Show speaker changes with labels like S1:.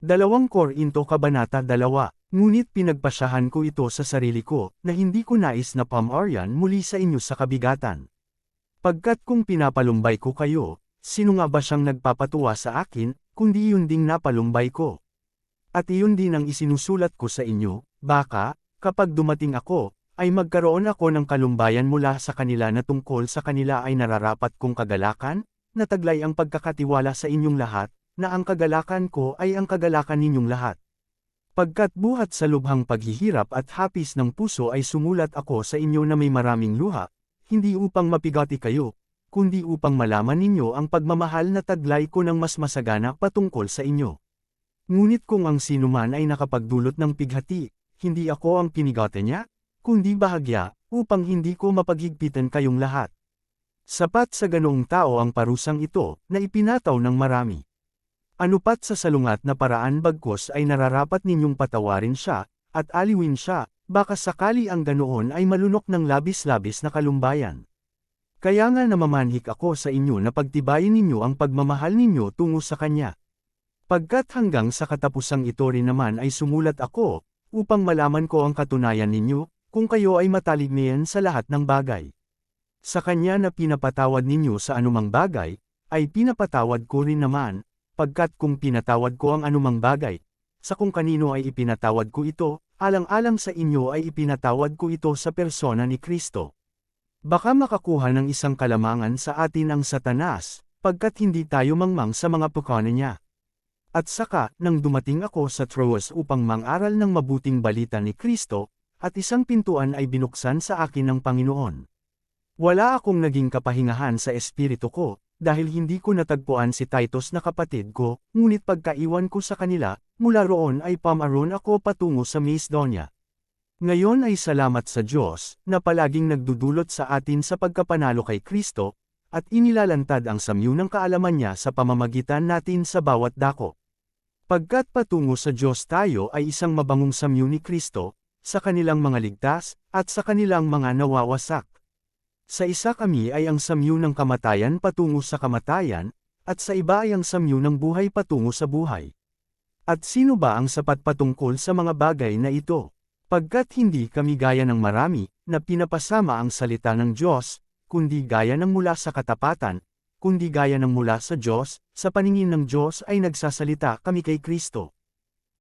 S1: 2 Korinto Kabanata 2, ngunit pinagpasyahan ko ito sa sarili ko, na hindi ko nais na pamaryan muli sa inyo sa kabigatan. Pagkat kung pinapalumbay ko kayo, sino nga ba siyang nagpapatuwa sa akin, kundi iyon ding napalumbay ko. At iyon din ang isinusulat ko sa inyo, baka, kapag dumating ako, ay magkaroon ako ng kalumbayan mula sa kanila na tungkol sa kanila ay nararapat kong kagalakan, na taglay ang pagkakatiwala sa inyong lahat, na ang kagalakan ko ay ang kagalakan ninyong lahat. Pagkat buhat sa lubhang paghihirap at hapis ng puso ay sumulat ako sa inyo na may maraming luha, hindi upang mapigati kayo, kundi upang malaman ninyo ang pagmamahal na taglay ko ng mas masagana patungkol sa inyo. Ngunit kung ang sinuman ay nakapagdulot ng pighati, hindi ako ang pinigate niya, kundi bahagya, upang hindi ko mapaghigpitan kayong lahat. Sapat sa ganoong tao ang parusang ito, na ipinataw ng marami. Anupat sa salungat na paraan bagkus ay nararapat ninyong patawarin siya, at aliwin siya, baka sakali ang ganoon ay malunok ng labis-labis na kalumbayan. Kaya nga namamanhik ako sa inyo na pagtibayin ninyo ang pagmamahal ninyo tungo sa Kanya. Pagkat hanggang sa katapusang ito rin naman ay sumulat ako, upang malaman ko ang katunayan ninyo, kung kayo ay matalignayan sa lahat ng bagay. Sa Kanya na pinapatawad ninyo sa anumang bagay, ay pinapatawad ko rin naman, pagkat kung pinatawad ko ang anumang bagay, sa kung kanino ay ipinatawad ko ito, alang-alang sa inyo ay ipinatawad ko ito sa persona ni Kristo. Baka makakuha ng isang kalamangan sa atin ang Satanas, pagkat hindi tayo mangmang sa mga pukana niya. At saka, nang dumating ako sa Troas upang mang-aral ng mabuting balita ni Kristo, at isang pintuan ay binuksan sa akin ng Panginoon. Wala akong naging kapahingahan sa espiritu ko, dahil hindi ko natagpuan si Titus na kapatid ko, ngunit pagkaiwan ko sa kanila, mula roon ay pamaroon ako patungo sa Macedonia. Ngayon ay salamat sa Diyos, na palaging nagdudulot sa atin sa pagkapanalo kay Kristo, at inilalantad ang samyu ng kaalaman niya sa pamamagitan natin sa bawat dako. Pagkat patungo sa Diyos tayo ay isang mabangong samyu ni Kristo, sa kanilang mga ligtas, at sa kanilang mga nawawasak. Sa isa kami ay ang samyu ng kamatayan patungo sa kamatayan, at sa iba ay ang samyu ng buhay patungo sa buhay. At sino ba ang sapat patungkol sa mga bagay na ito? Pagkat hindi kami gaya ng marami, na pinapasama ang salita ng Diyos, kundi gaya ng mula sa katapatan, kundi gaya ng mula sa Diyos, sa paningin ng Diyos ay nagsasalita kami kay Kristo.